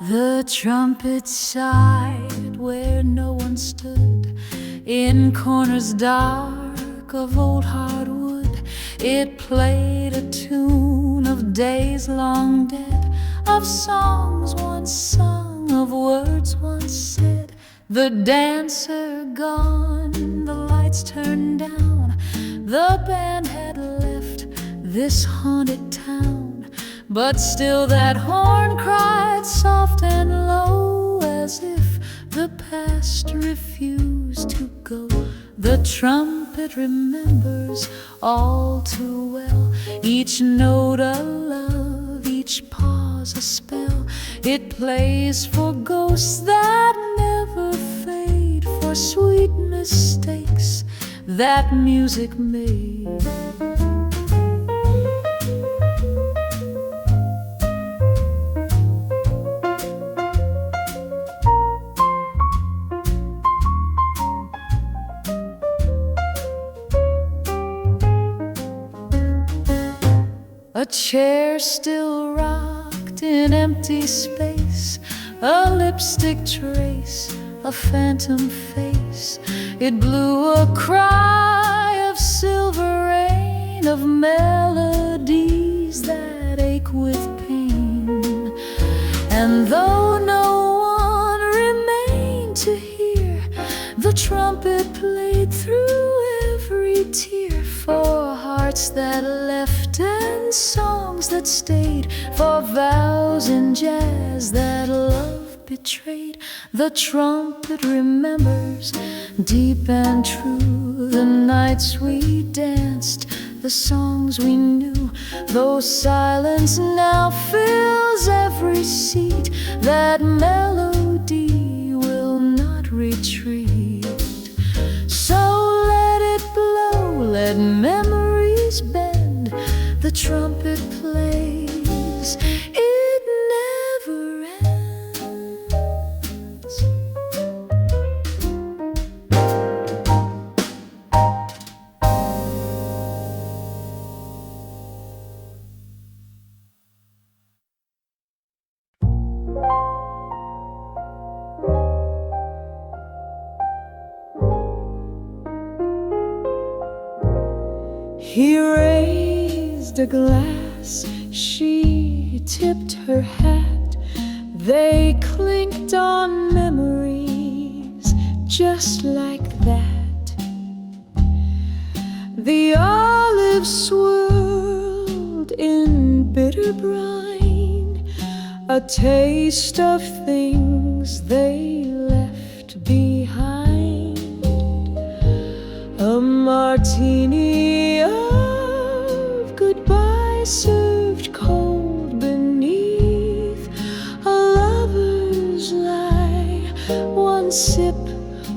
The trumpet sighed where no one stood, in corners dark of old hardwood. It played a tune of days long dead, of songs once sung, of words once said. The dancer gone, the lights turned down, the band had left this haunted town. But still that horn cried soft and low, as if the past refused to go. The trumpet remembers all too well, each note a love, each pause a spell. It plays for ghosts that never fade, for sweet mistakes that music made. A chair still rocked in empty space, a lipstick trace, a phantom face. It blew a cry of silver rain, of melodies that ache with pain. And though no one remained to hear, the trumpet played through every tear, for hearts that left and songs that stayed, for vows in jazz that love betrayed. The trumpet remembers deep and true the nights we danced, the songs we knew, though silence now fills every seat. That melody will not retreat. So let it blow, let memories bend. The trumpet plays, it never ends. He raised a glass, she tipped her hat. They clinked on memories just like that. The olives swirled in bitter brine, a taste of things they left behind. A martini of goodbye served cold beneath a lover's lie. One sip,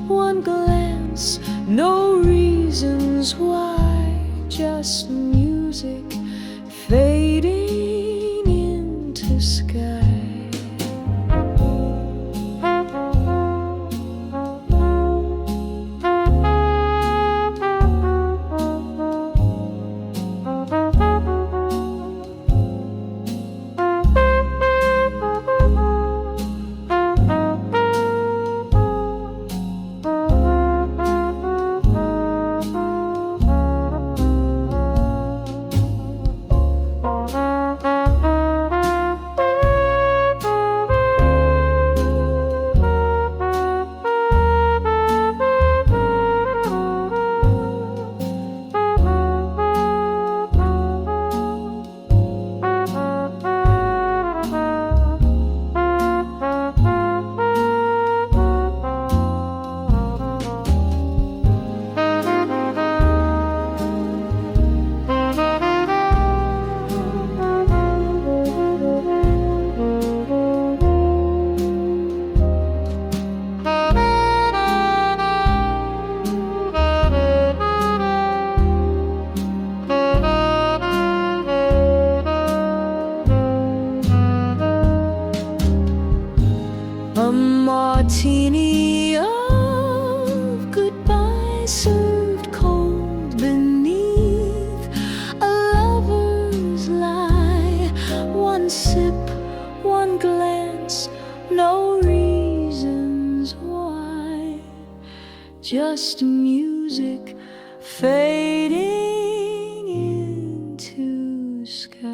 one glance, no reasons why, just music fading into sky. just music fading into sky.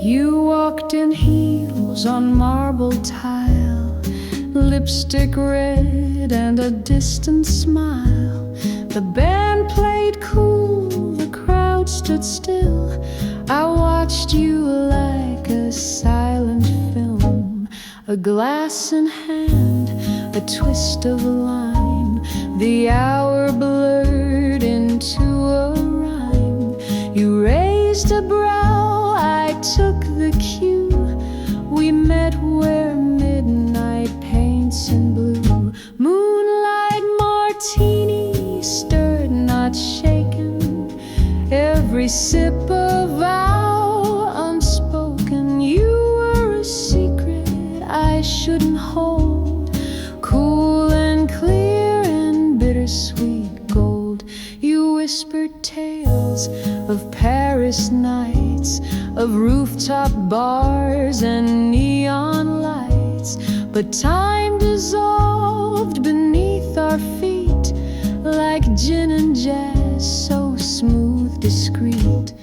You walked in heels on marble tile, lipstick red and a distant smile. The band played cool, the crowd stood still. I watched you like a silent film, a glass in hand, a twist of a line. The hour blurred into a rhyme. You raised a brow, I took the cue. We met where midnight paints in blue. Moonlight Martini, stirred not shaken. Every sip a vow unspoken. You were a secret I shouldn't hold, cool and clear and bittersweet gold. You whispered tales of Paris nights, of rooftop bars and neon lights. But time dissolved beneath our feet, like gin and jazz, so smooth, discreet.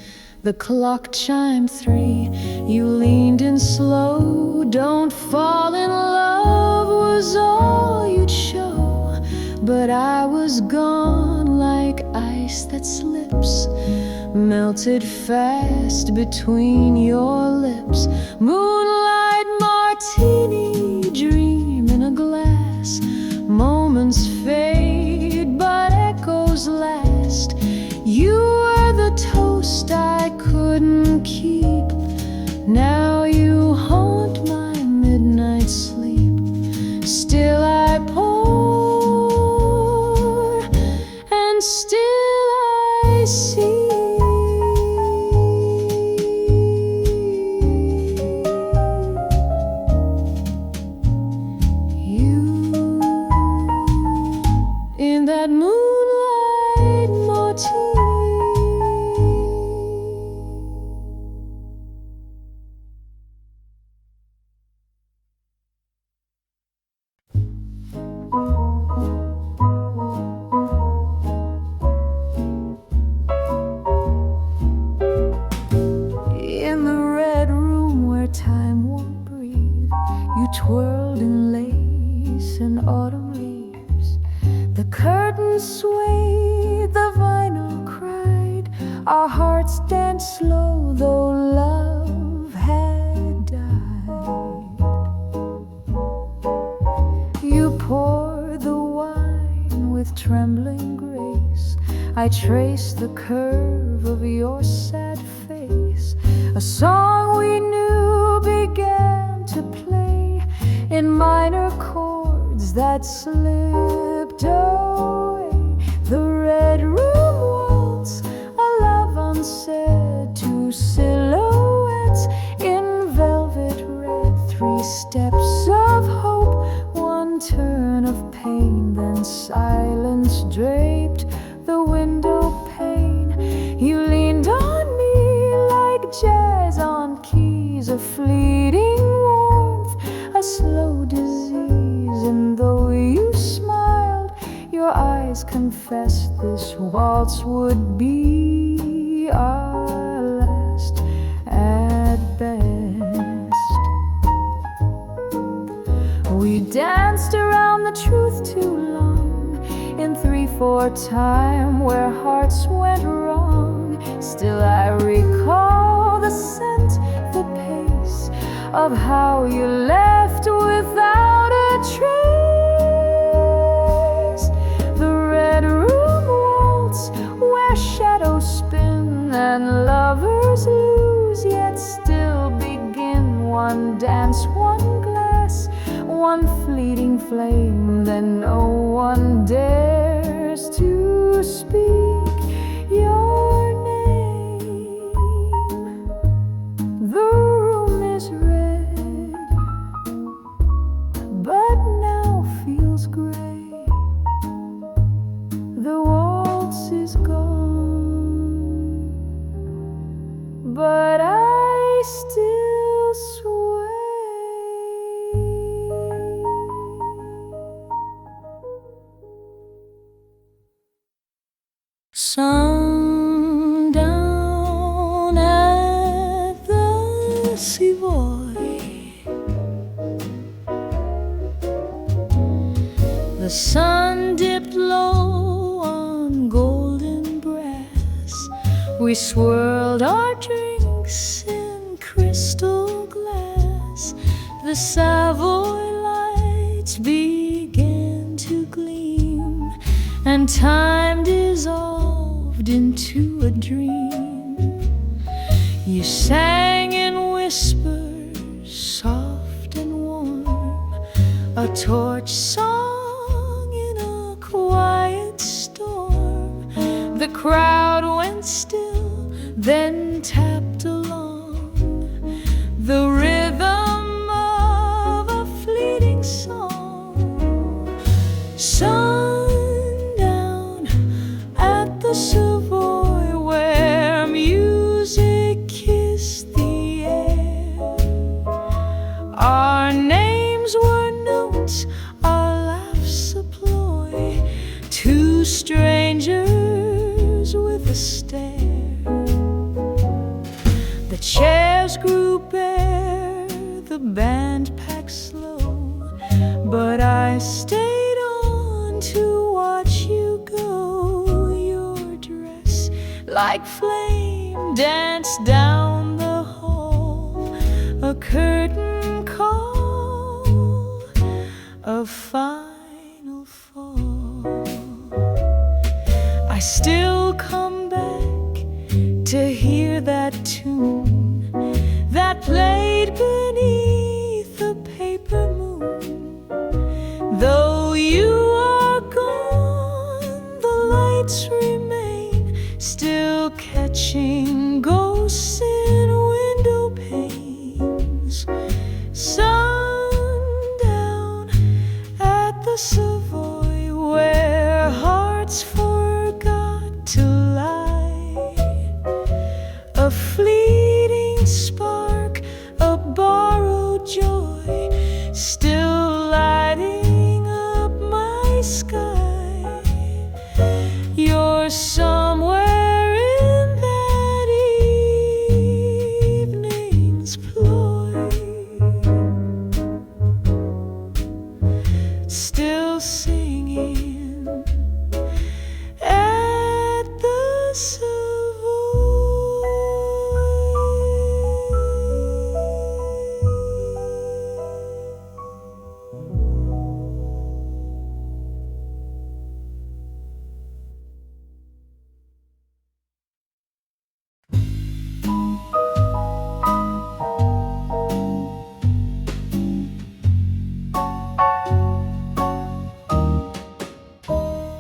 The clock chimed 3, you leaned in slow. Don't fall in love was all you'd show. But I was gone like ice that slips, melted fast between your lips. Moonlight Martini, dream in a glass. Moments fade, but echoes last. You were the toast I couldn't keep. Now you haunt my midnight sleep. Still I pour, and still I see. That moonlight martini. In the red room where time won't breathe, you twirled in lace and autumn leaves. The curtains swayed, the vinyl cried. Our hearts danced slow, though love had died. You poured the wine with trembling grace. I traced the curve of your sad face. A song we knew began to play in minor chords that slipped away. The red room waltz, a love unsaid. 2 silhouettes in velvet red. 3 steps of hope, 1 turn of pain. Then silence draped the window pane. You leaned on me like jazz on keys. A fleeting warmth, a slow disease. And though you smiled, your eyes confessed this waltz would be our last at best. We danced around the truth too long, in 3/4 time where hearts went wrong. Still I recall the scent, the pace of how you left without a trace. The red room waltz where shadows spin and lovers lose, yet still begin. 1 dance, 1 glass, 1 fleeting flame. Then no one dares to speak your name. The sun dipped low on golden brass. We swirled our drinks in crystal glass. The Savoy lights began to gleam, and time dissolved into a dream. You sang in whispers, soft and warm, a torch song in a quiet storm. The crowd went still, then tapped along, the rhythm of a fleeting song. Sundown at the Savoy, where music kissed the air. Our names were notes, our laughs a ploy, two strangers with a stare. The chairs grew bare, the band packed slow, but I stayed on to watch you go. Your dress, like flame, danced down the hall, a curtain call, a final fall. I still come back to hear that tune that played beneath a paper moon. Though you are gone, the lights remain, still catching ghosts in window panes. Sundown at the Savoy, where hearts forgot to lie. A fleeting spark, a borrowed joy, still lighting up my sky. You're somewhere in that evening's ploy, still singing at the Savoy.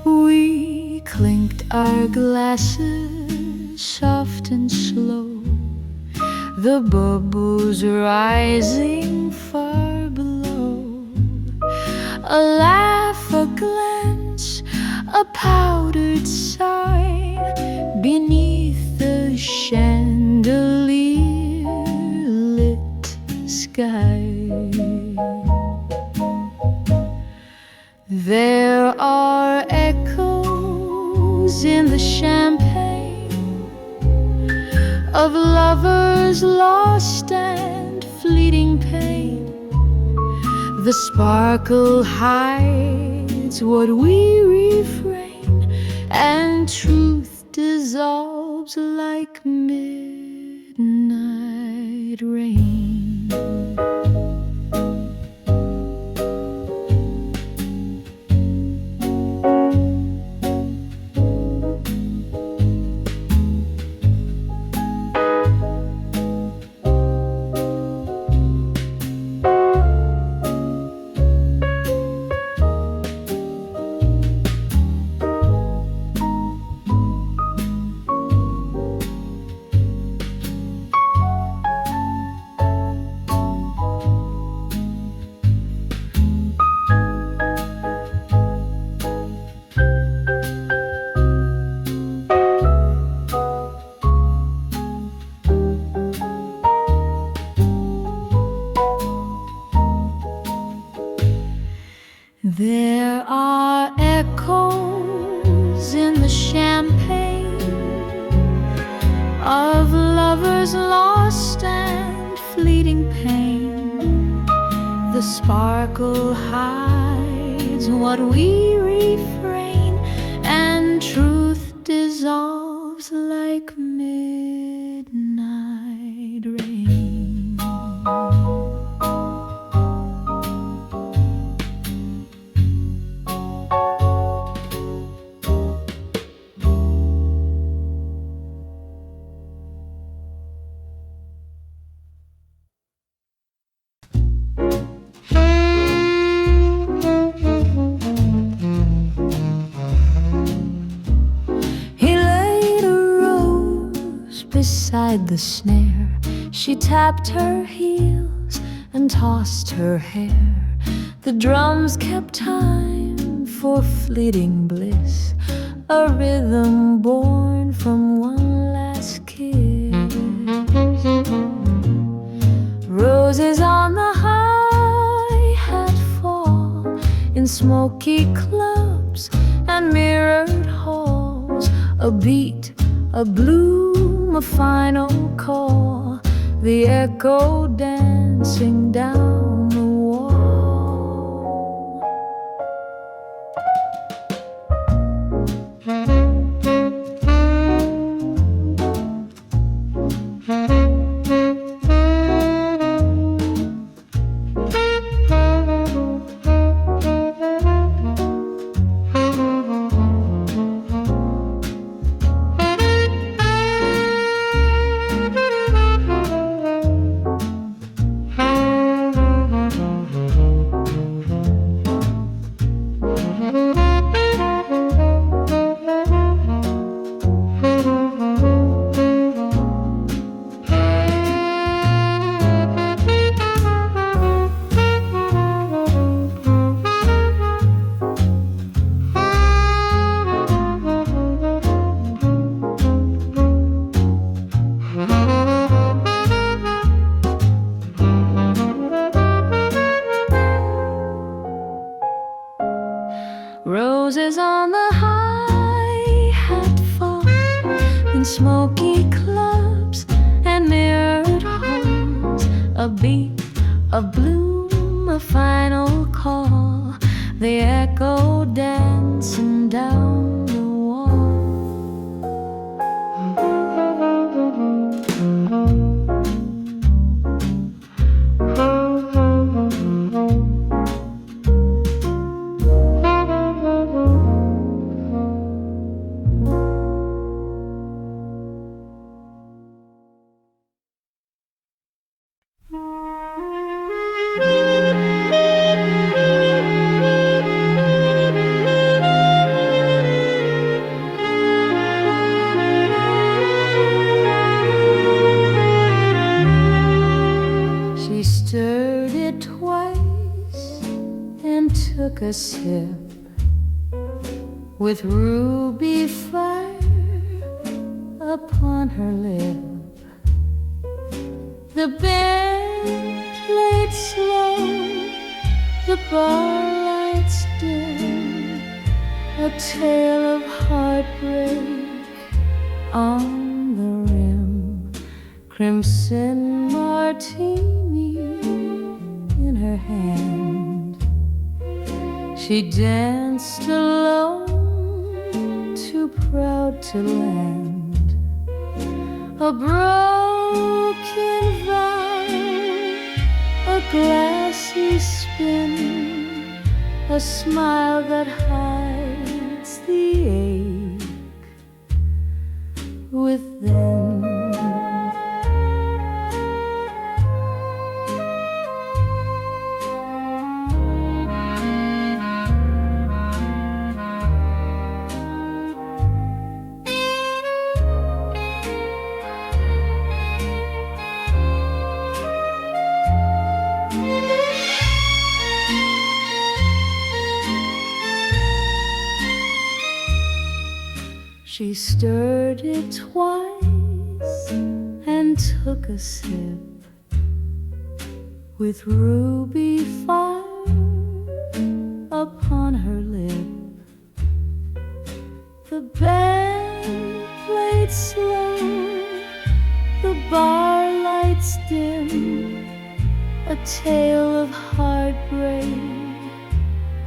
We clinked our glasses soft and slow, the bubbles rising far below. A laugh, a glance, a powdered sigh beneath the chandelier lit sky. There are echoes in the champagne of lovers lost and fleeting pain. The sparkle hides what we refrain, and truth dissolves like midnight rain. There are echoes in the champagne of lovers lost and fleeting pain. The sparkle hides is what we refrain, and truth dissolves like midnight rain. Beside the snare, she tapped her heels and tossed her hair. The drums kept time for fleeting bliss, a rhythm born from one last kiss. Roses on the hi-hat fall in smoky clubs and mirrored halls. A beat, a bloom, a final call, the echo dancing down the wall. Roses on the hi-hat fall in smoky clubs and mirrored halls. A beat, a bloom, a final call, the echo dancing down the wall. She stirred it twice and took a sip with ruby fire upon her lip. The band played slow, the bar lights dim, a tale of heartbreak on the rim. Crimson martini in her hand, she danced alone, too proud to land. A broken vow, a glassy spin, a smile that hides the ache within. She stirred it twice and took a sip with ruby fire upon her lip. The band played slow, the bar lights dim, a tale of heartbreak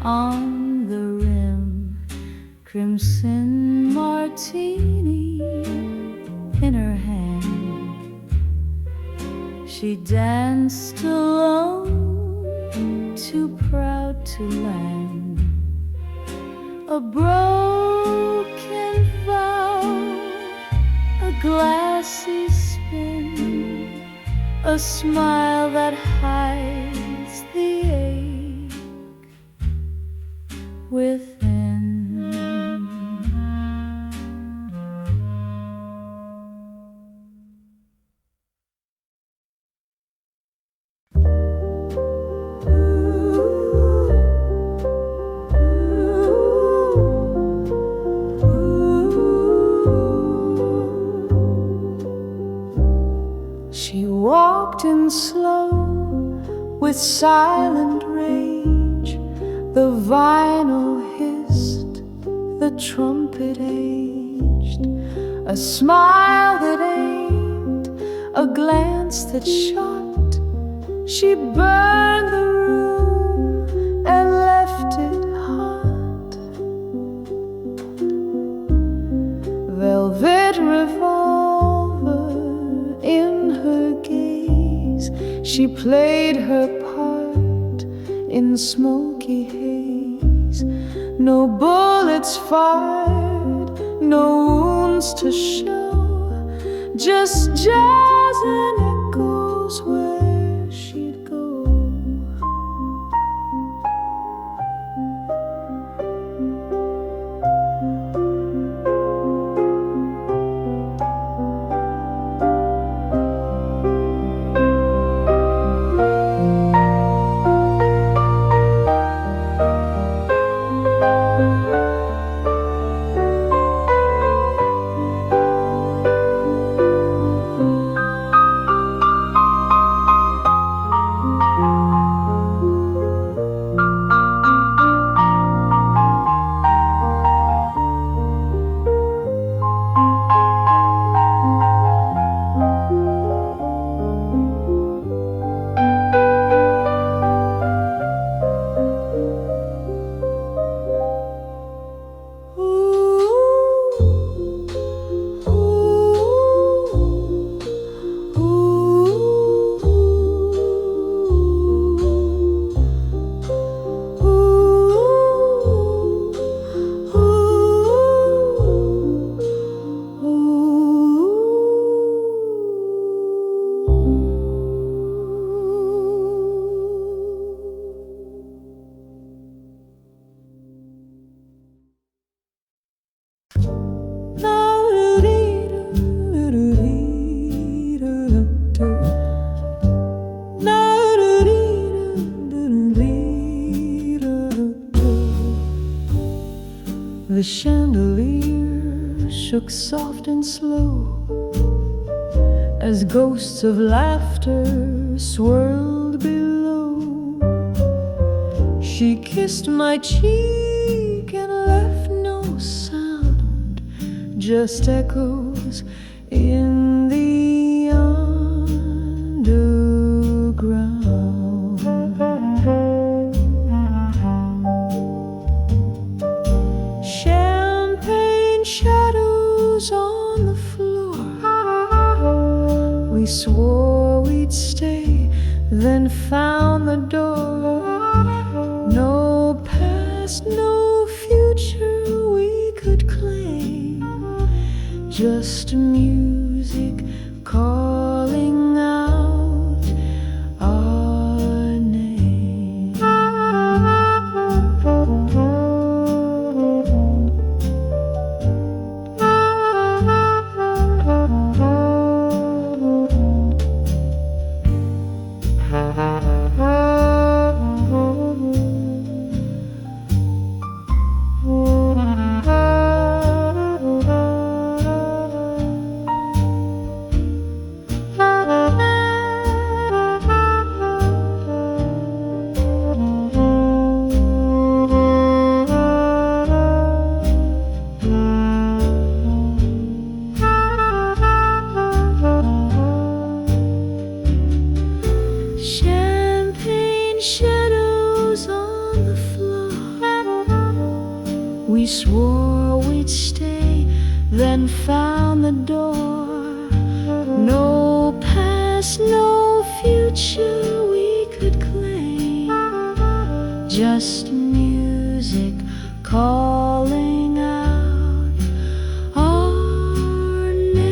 on crimson martini in her hand. She danced alone, too proud to land. A broken vow, a glassy spin, a smile that hides the ache within. She walked in slow, with silent rage. The vinyl hissed, the trumpet aged. A smile that aimed, a glance that shot. She burned the room and left it hot. Velvet revolver in her gaze, she played her part in smoky haze. No bullets fired, no wounds to show, just jazz and echoes where she'd go. The chandelier shook soft and slow as ghosts of laughter swirled below. She kissed my cheek and left no sound, just echoes in the underground. Shadows on the floor. We swore we'd stay, then found the door. No past, no future we could claim, just music calling out our name. We swore just music calling out our name.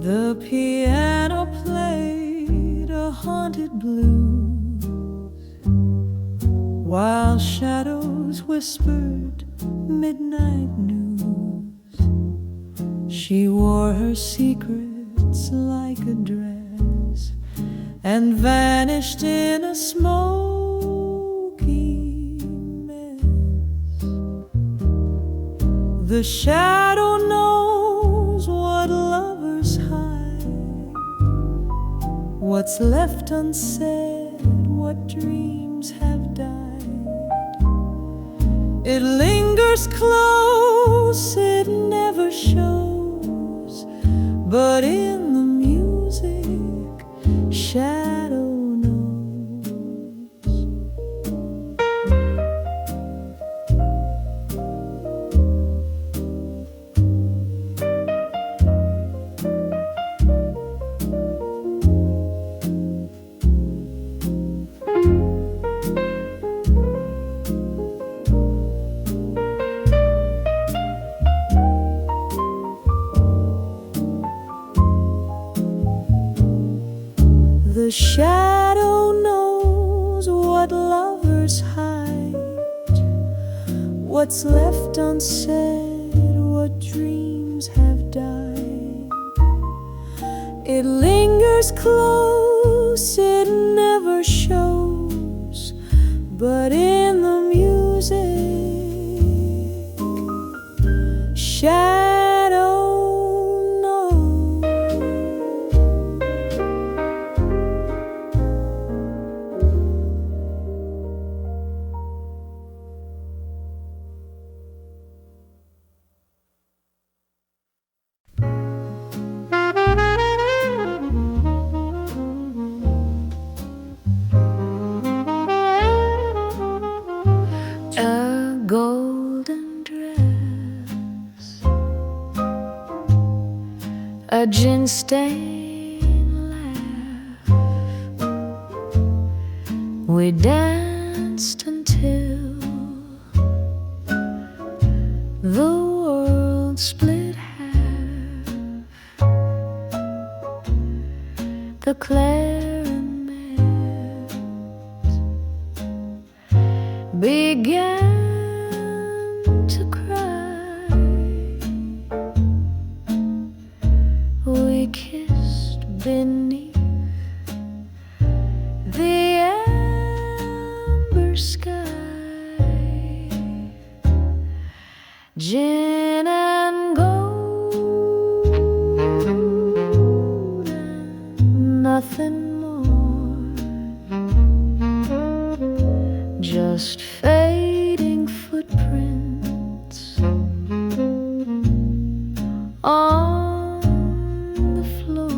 The piano played a haunted blues, while shadows whispered midnight news. She wore her secrets like a dress and vanished in a smoky mess. The shadow knows what lovers hide, what's left unsaid, what dreams have died. It lingers close, it never shows, but in the music, shadow knows. The shadow knows what lovers hide, what's left unsaid, what dreams have died. It lingers close, it never shows, but in the music, shadow knows. A golden dress, a gin-stained laugh. We danced until the world split half. The clarinet began to cry. We kissed beneath the amber sky. Gin and gold and nothing more, just fading footprints on the floor.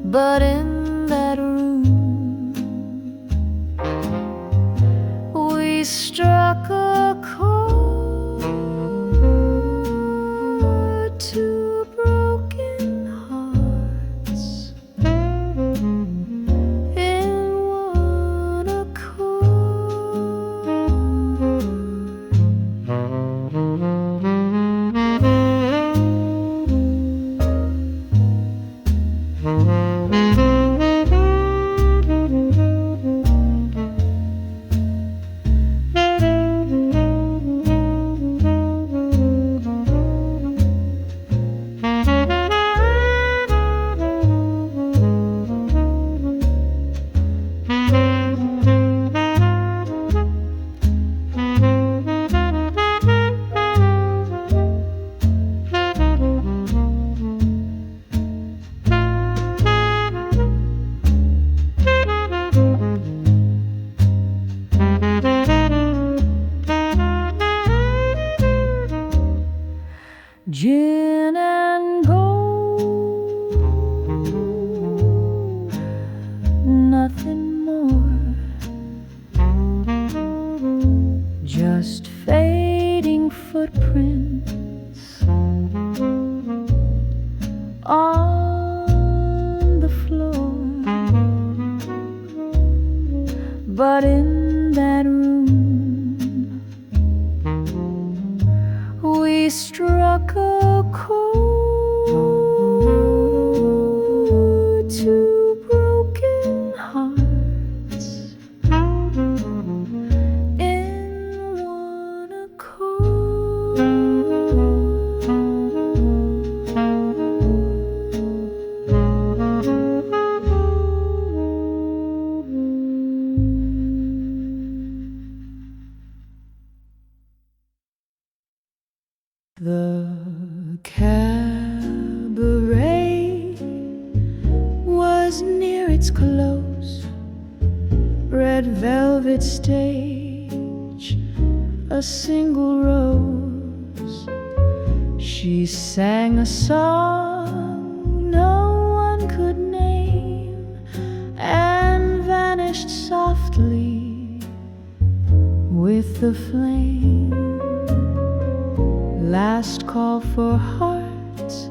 But in that room, we struck a chord to broken hearts in one accord. on the floor. But in that room we struck a chord to broken hearts in one accord. The cabaret was near its close, red velvet stage, a single rose. She sang a song no one could name and vanished softly with the flame. Last call for hearts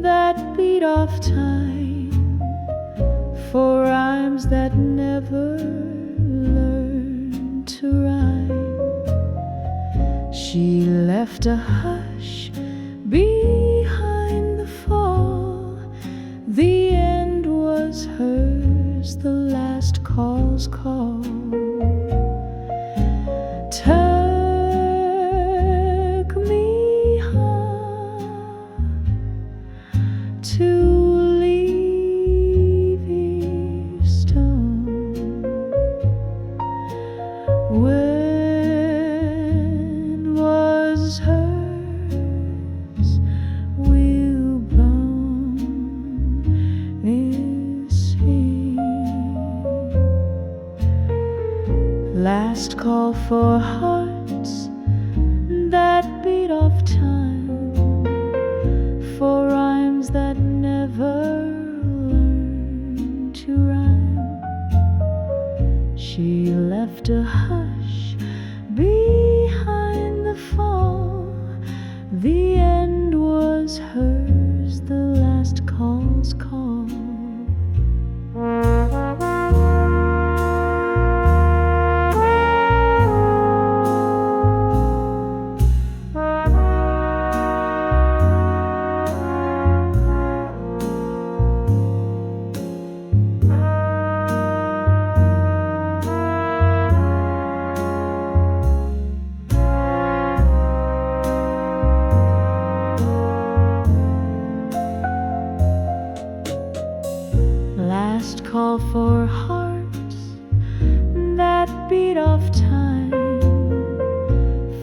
that beat off time, for rhymes that never learned to rhyme. She left a hush behind the fall. The end was hers, the last call's call. Last call for hearts that beat off time, for rhymes that never learned to rhyme. She left a hush behind the fall. The end was hers, the last call's call. Last call for hearts that beat off time,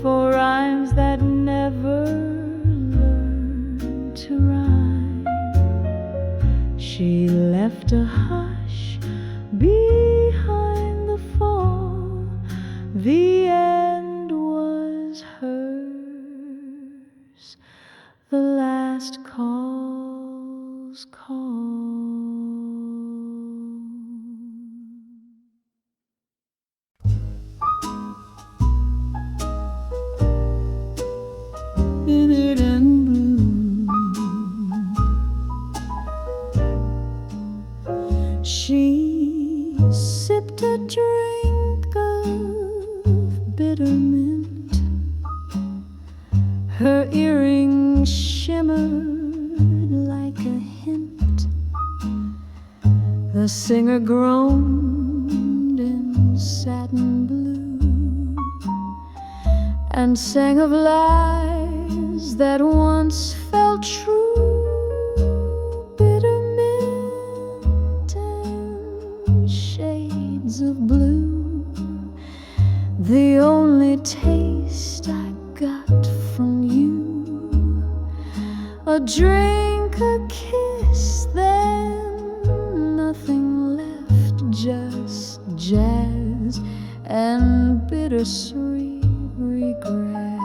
for rhymes that never learned to rhyme. She left a hush behind the fall. The end was hers, the last call's call. Bitter and blue, she sipped a drink of bitter mint. Her earring shimmered like a hint. The singer groaned in satin blue and sang of lies that once felt true. Bitter mint and shades of blue, the only taste I got from you. A drink, a kiss, then nothing left, just jazz and bittersweet regret.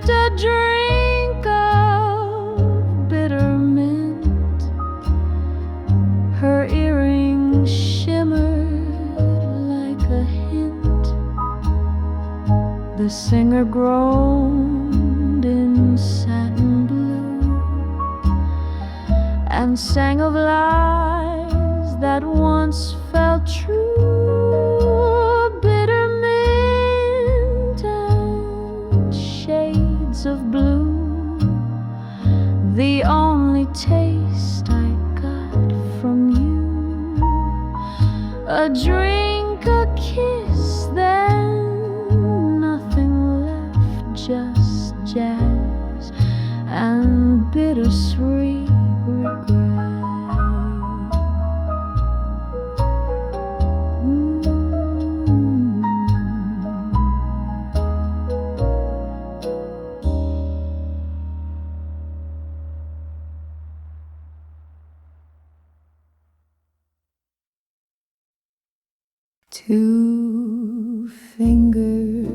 sipped a drink of bitter mint. Her earring shimmered like a hint. The singer groaned in satin blue and sang of lies that once felt true. Bitter mint and shades of blue, the only taste I got from you. A drink, a kiss, then nothing left, just jazz and bittersweet regret. Two fingers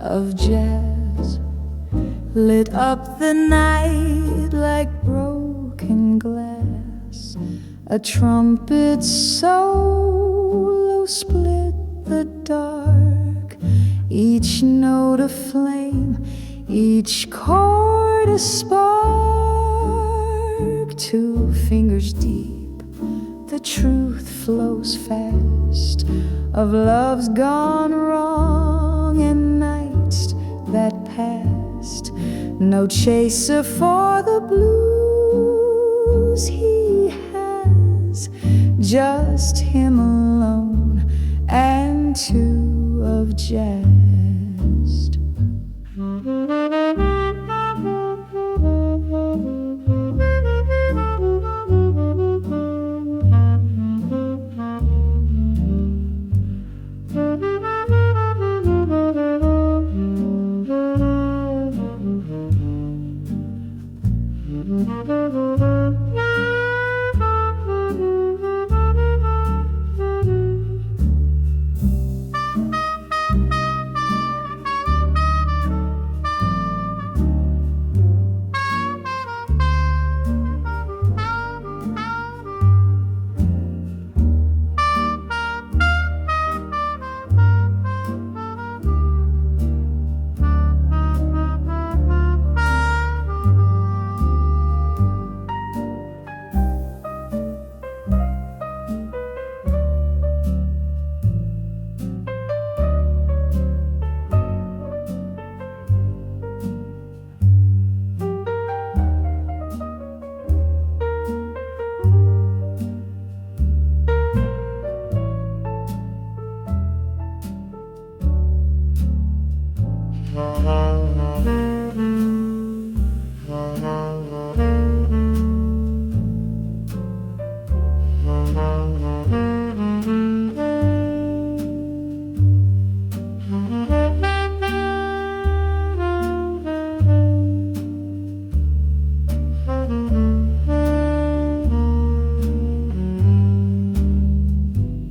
of jazz lit up the night like broken glass. A trumpet solo split the dark, each note a flame, each chord a spark. Two fingers deep, the truth flows fast, of loves gone wrong and nights that passed. No chaser for the blues he has, just him alone and two of jazz.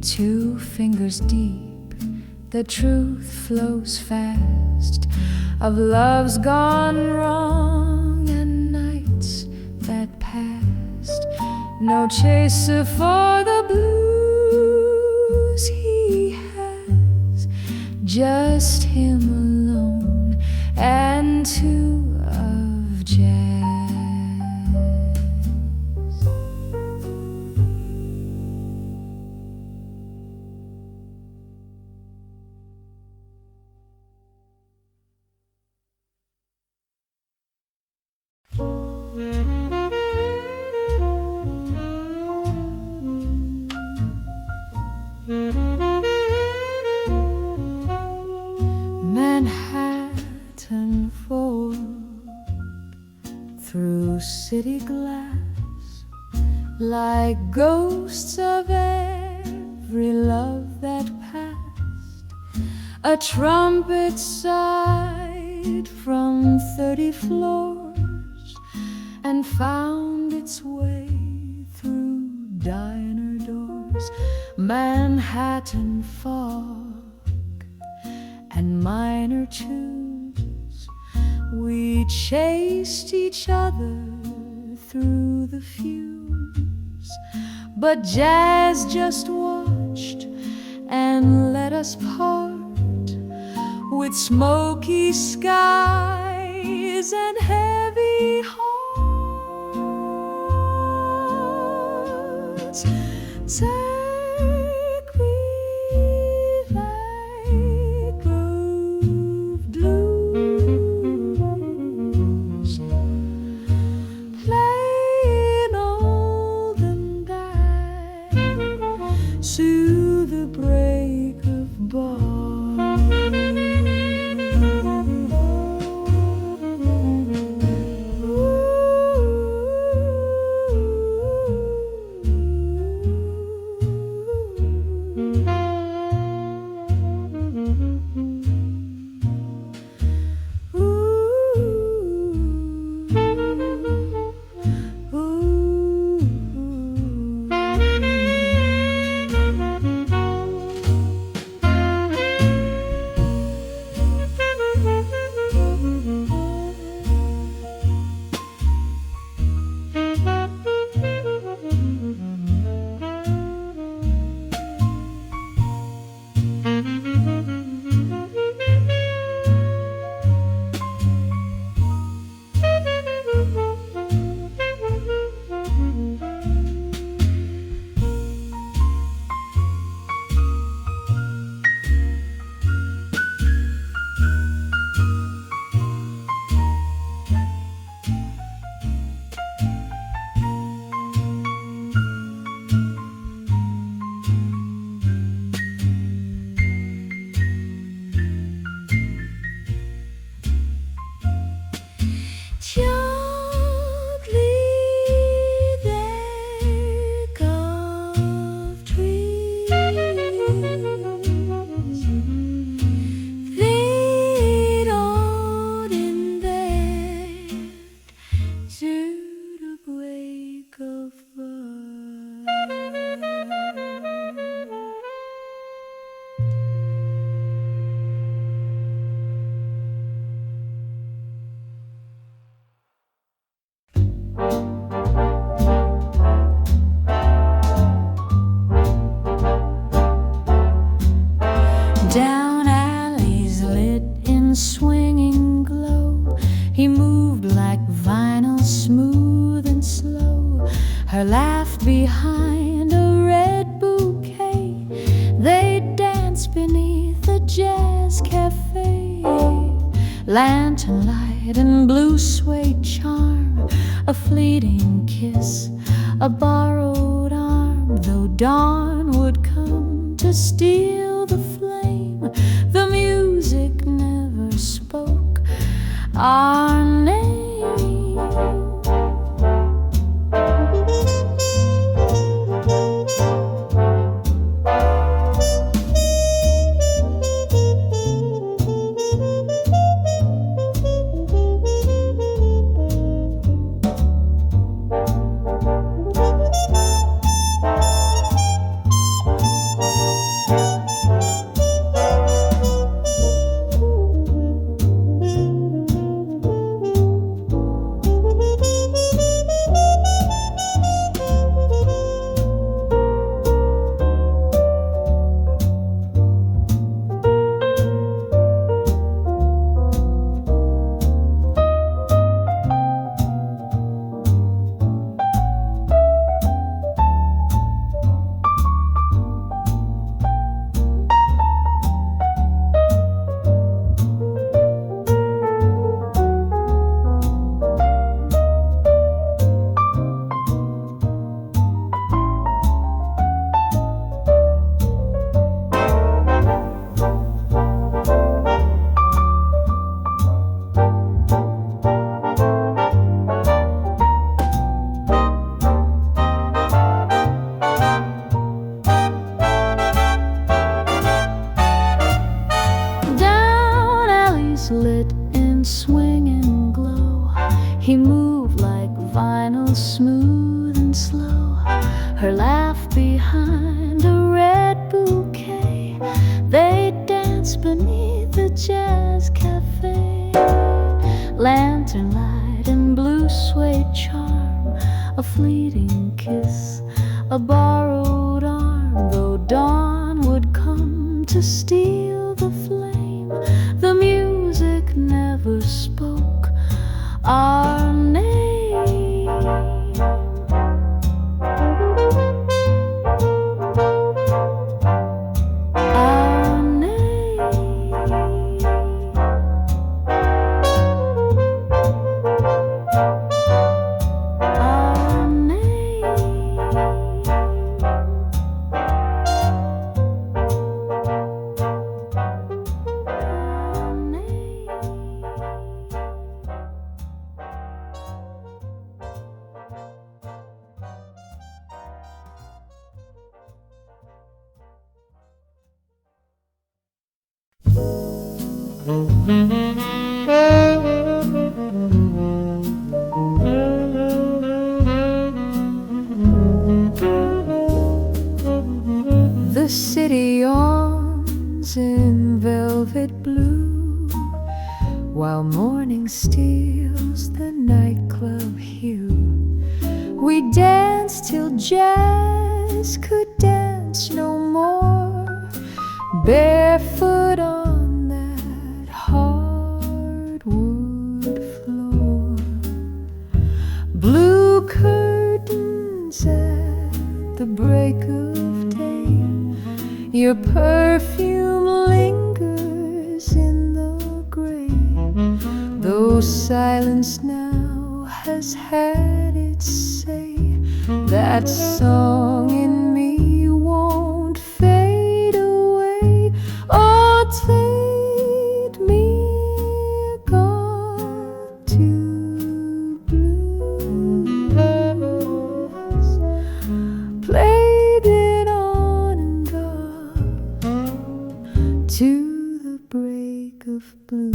Two fingers deep, the truth flows fast, of loves gone wrong and nights that passed. No chaser for the blues he has, just him alone and two of jazz. Manhattan Ford through city glass, like ghosts of every love that passed. A trumpet sighed from 30 floors and found its way through diner doors. Manhattan fog and minor tunes we chased each other through the fuse, but jazz just watched and let us part with smoky skies and heavy hearts. Take me like groove blues, plain old and die, soothe the break of dawn. Down alleys lit in swinging glow, he moved like vinyl, smooth and slow. Her laugh behind a red bouquet, they danced beneath a jazz cafe. Lantern light and blue suede charm, a fleeting kiss, a borrowed arm. Though dawn would come to steal the flame, the music never spoke our name. Lit in swinging glow, he moved like vinyl, smooth and slow. Her laugh behind a red bouquet, they danced beneath the jazz cafe. lantern light and blue suede charm, a fleeting kiss, a borrowed arm. Though dawn would come to steal the flame, the music never spoke our name. Our name. Our name. The city yawns in velvet blue, while morning steals the nightclub hue. We danced till jazz could dance no more, barefoot on that hardwood floor. Blue curtains at the break of day, your perfume lingers in the gray. Though silence now has had its say, that song in me won't fade away. Oh, take me gone to blues, played it on and off to the break of blue.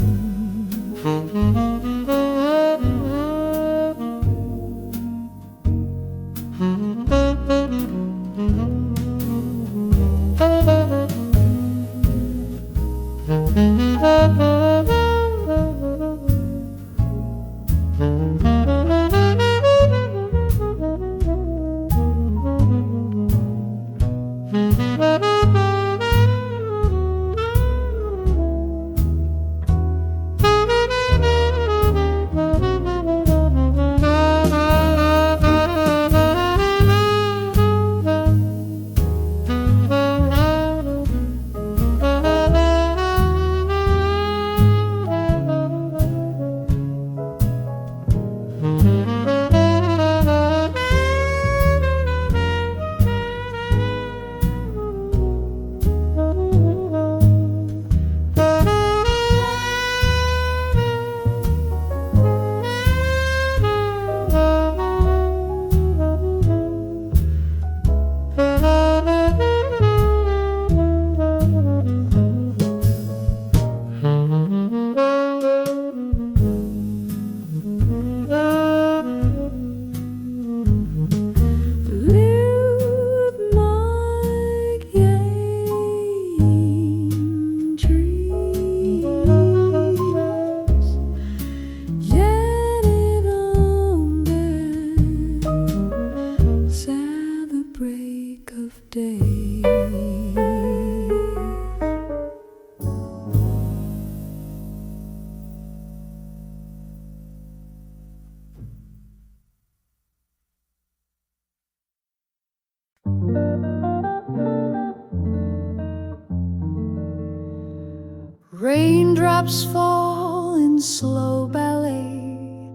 Raindrops fall in slow ballet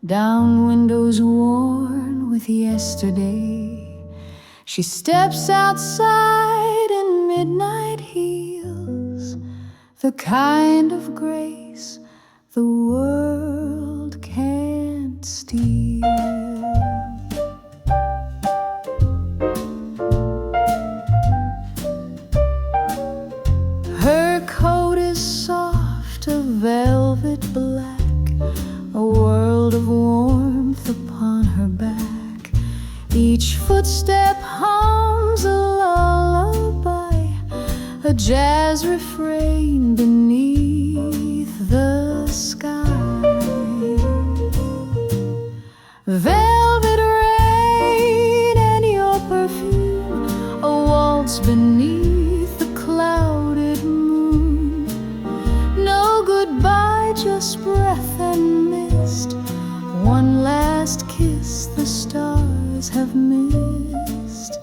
down windows worn with yesterday. She steps outside in midnight heels, the kind of grace the world can't steal. Her coat is soft, a velvet black, a world of warmth upon her back. Each footstep hums a lullaby, a jazz refrain beneath the sky. just breath and mist, one last kiss the stars have missed.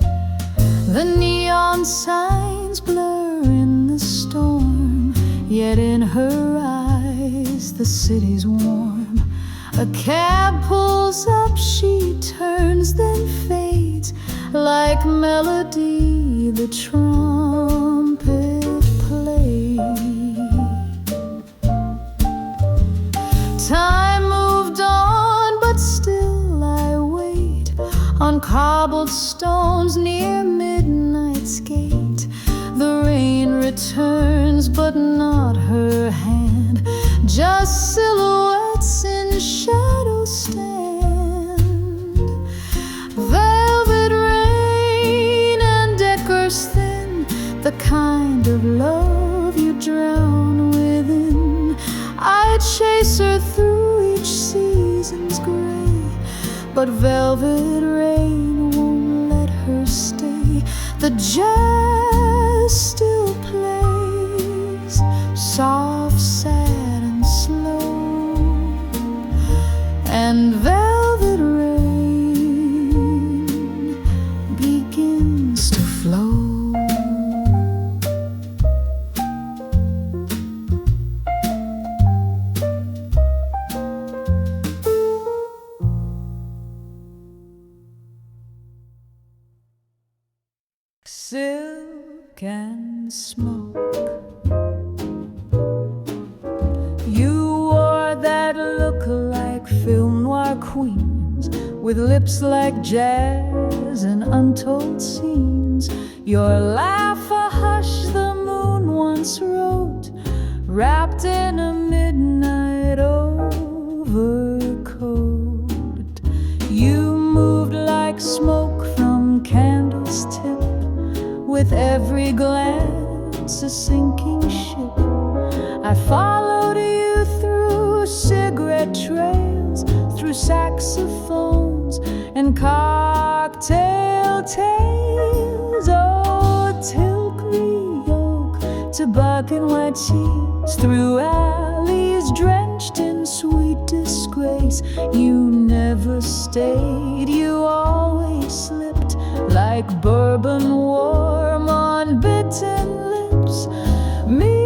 The neon signs blur in the storm, yet in her eyes the city's warm. A cab pulls up, she turns, then fades like melody the trumpet played. Time moved on, but still I wait on cobbled stones near midnight's gate. The rain returns, but not her hand, just silhouettes in shadow stand. Velvet rain and echoes thin, the kind of love you drown within. I chase her through each season's gray, but velvet rain won't let her stay. The jazz still plays, soft, sad, and slow, and velvet rain begins to flow. Silk and smoke, you wore that look like film noir queens, with lips like jazz and untold scenes. Your laugh a hush the moon once wrote, wrapped in a midnight overcoat. You moved like smoke from candles tip, with every glance a sinking ship. I followed you through cigarette trails, through saxophones and cocktail tales. Oh, Tilk yoke to buck and white sheets, through alleys drenched in sweet disgrace. You never stayed, you always slipped like bourbon warm on bitten lips. Midnight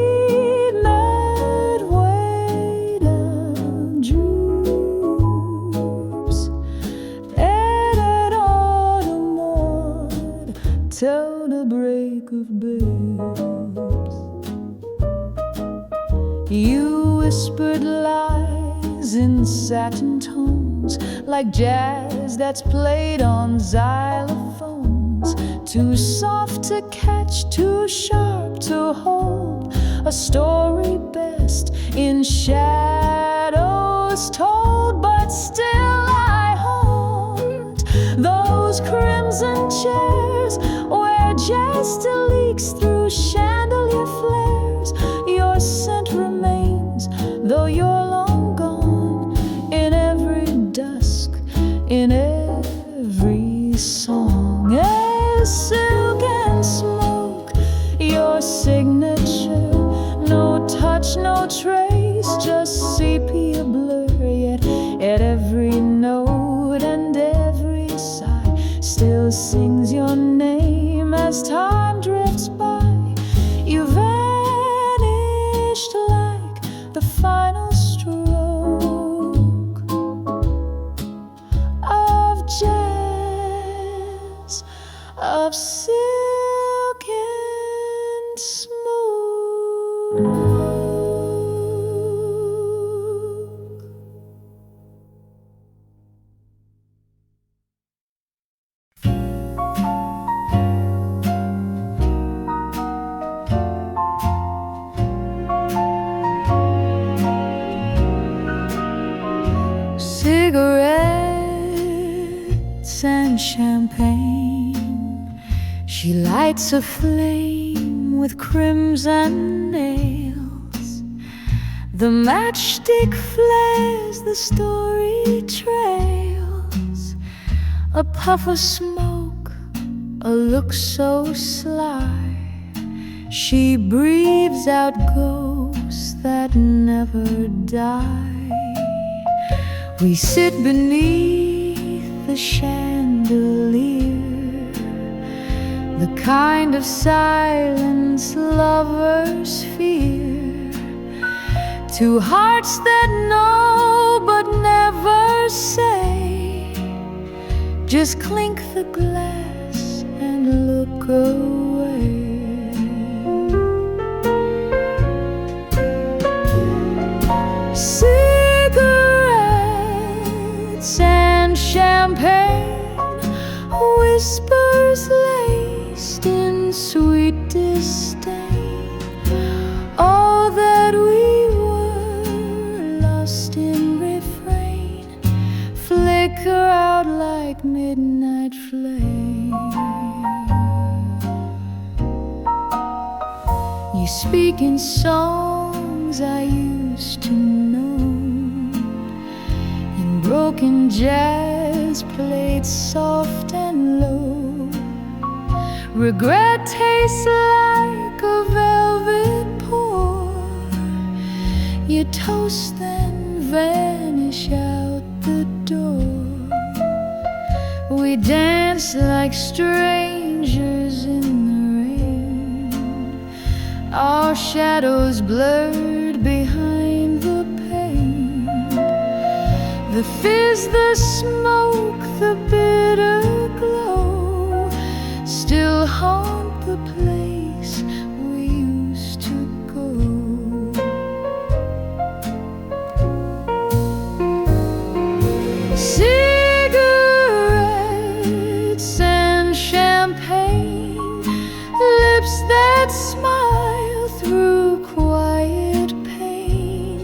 waiter droops, and autumn ward till the break of babes. You whispered lies in satin tones, like jazz that's played on xylophones. Too soft to catch, too sharp to hold, a story best in shadows told. But still I haunt those crimson chairs where jazz still leaks through chandelier flares. Your scent remains, though you're long gone, in every dusk, in every song. Silk and smoke, your signature, no touch, no trace, just sepia blur. Yet at every note and every sigh still sings your name as time drifts by. You vanished like the final stroke of jazz, of silk and smoke. Cigarettes and champagne, she lights a flame with crimson nails. The matchstick flares, the story trails. A puff of smoke, a look so sly. She breathes out gold shadows that never die. We sit beneath the chandelier, the kind of silence lovers fear. Two hearts that know but never say, just clink the glass and look away. Cigarettes and champagne, whispers laced in sweet disdain. All that we were lost in refrain, flicker out like midnight flame. You speak in songs I used to know, in broken jazz played soft and low. Regret tastes like a velvet pour. You toast then vanish out the door. We dance like strangers in the rain, our shadows blurred behind the pain. The fizz, the smoke, the bitter glow still haunt the place we used to go. Cigarettes and champagne, lips that smile through quiet pain.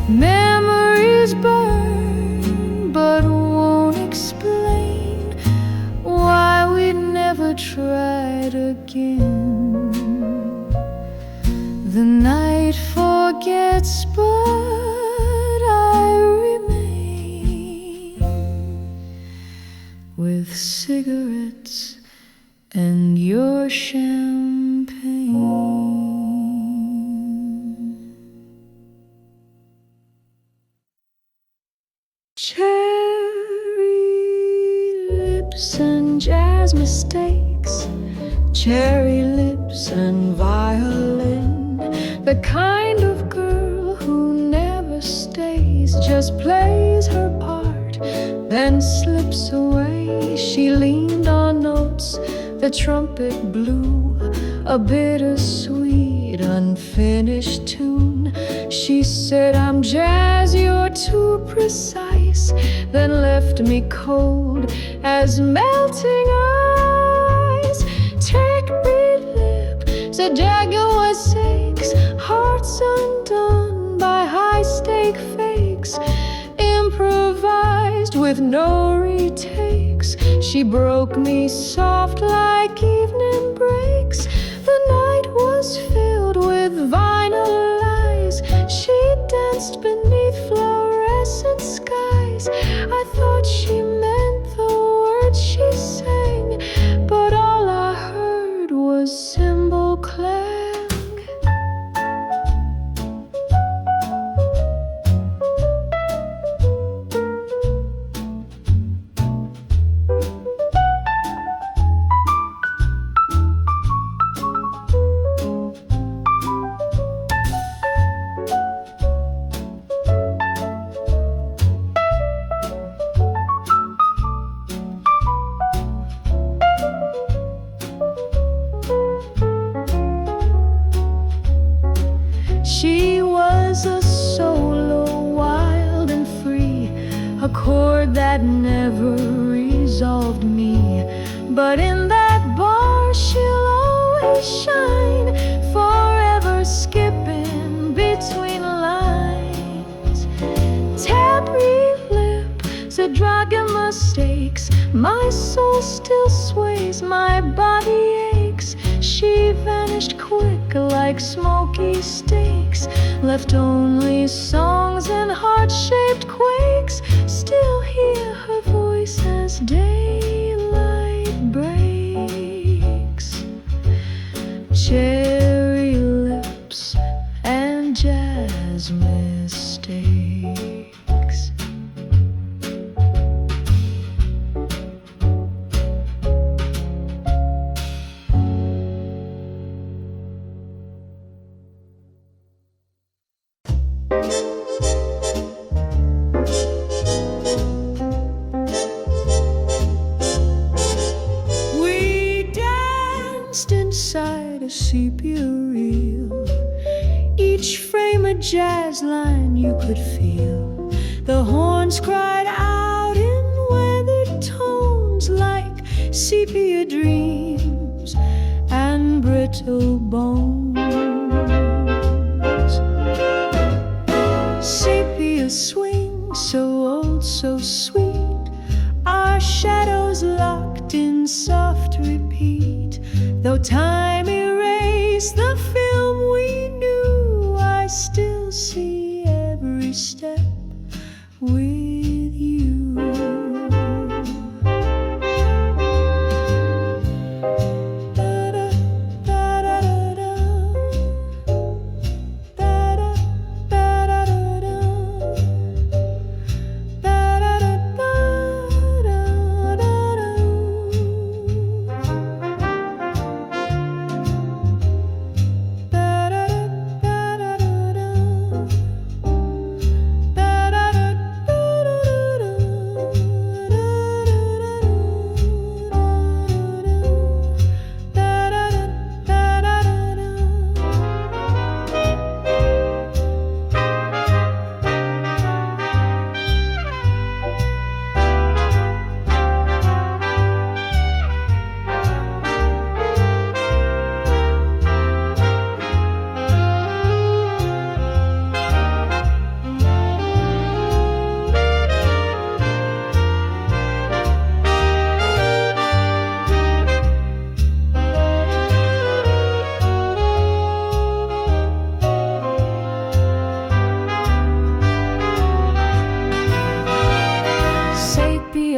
Memories burn but won't explain why we never tried again. The night forgets, but I remain with cigarettes and your champagne. Cherry lips and jazz mistakes, cherry lips and violin, the kind of girl who never stays, just plays her part, then slips away. She leaned on notes the trumpet blew, a bittersweet, unfinished tune. She said, I'm jazz, you're too precise, then left me cold as melting ice. Take me lips, a dagger was aches, hearts undone by high-stake fakes, improvised with no retakes. She broke me soft like evening breaks. The night was filled with vinyl lies. She danced beneath fluorescent skies. I thought she meant the words she sang, but all I heard was cymbal clang. She was a solo, wild and free, a chord that never resolved me. But in that bar she'll always shine, forever skipping between lines. Tabby lips, a dragon mistakes, my soul still sways, my body aches. She vanished quick like smoky steaks, left only songs and heart-shaped quakes. Still hear her voice as daylight breaks. Cherry lips and jazz line you could feel. The horns cried out in weathered tones like sepia dreams and brittle bones. Sepia swing, so old, so sweet, our shadows locked in soft repeat. Though time erased the film we knew, I still see every step with you.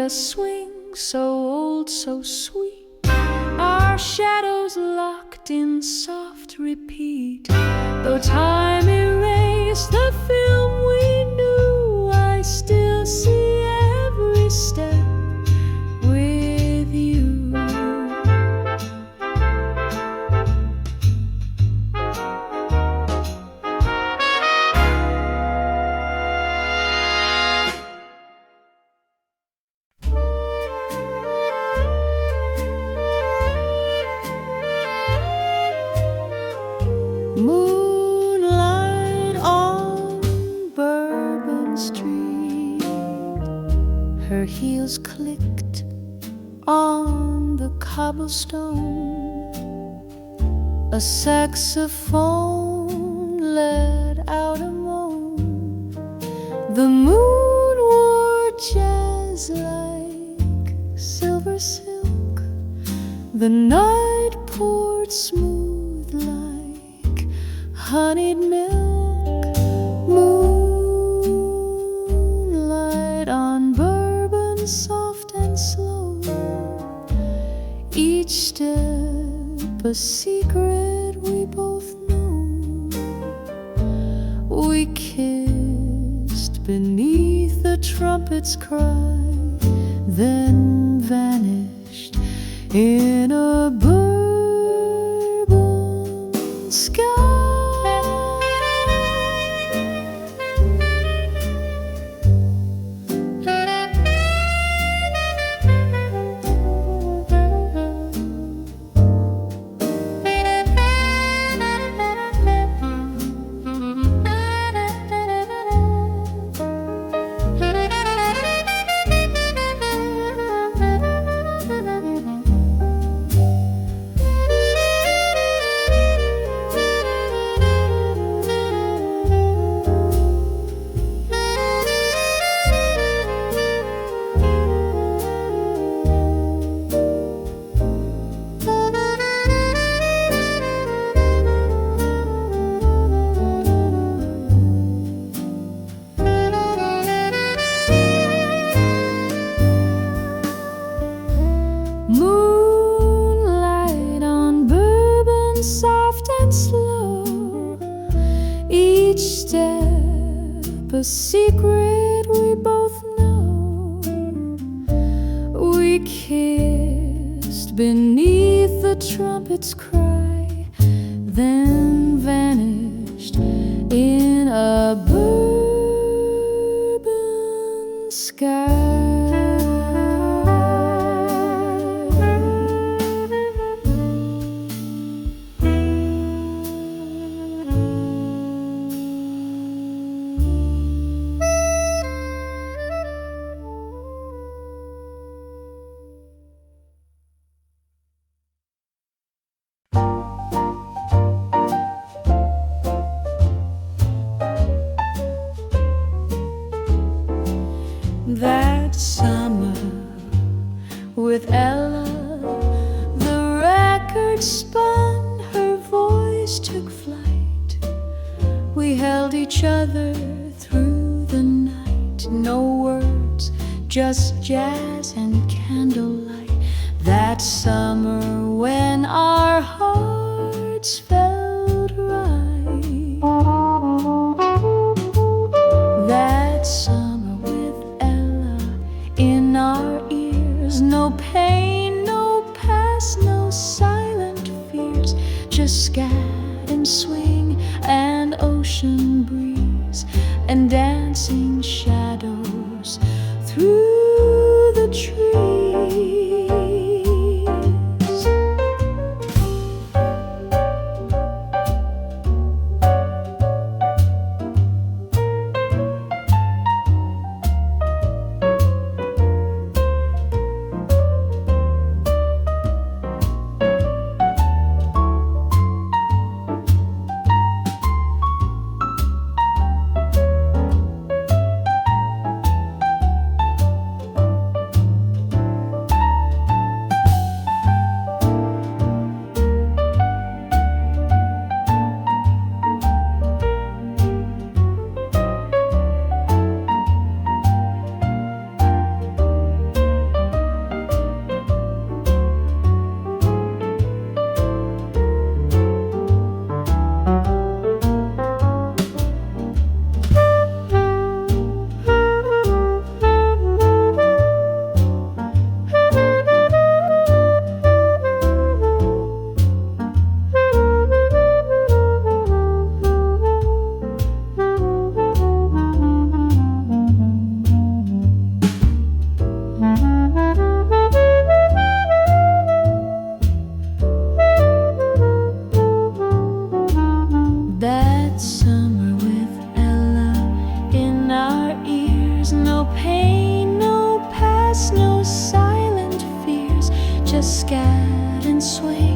Swing, so old, so sweet, our shadows locked in soft repeat. Though time erased the film we knew, I still see every step with you. Moonlight on Bourbon Street, her heels clicked on the cobblestone. A saxophone let out a moan. The moon wore jazz like silver silk. The night poured smooth like honeyed milk. Moonlight on Bourbon, soft and slow. Each step a secret we both know. We kissed beneath the trumpet's cry, then vanished in a bourbon sky. Moonlight on Bourbon, soft and slow. Each step a secret we both know. We kissed beneath the trumpet's cry, then vanished in a bourbon sky. that summer with Ella, the record spun, her voice took flight. We held each other through the night. No words, just jazz and candlelight. That summer when our hearts felt right. That summer with Ella in our ears. No pain, no past, no silent fears. Just scat and swing and ocean breeze and dancing shadows through the trees. That summer with Ella in our ears. No pain, no past, no silent fears. Just scat and swing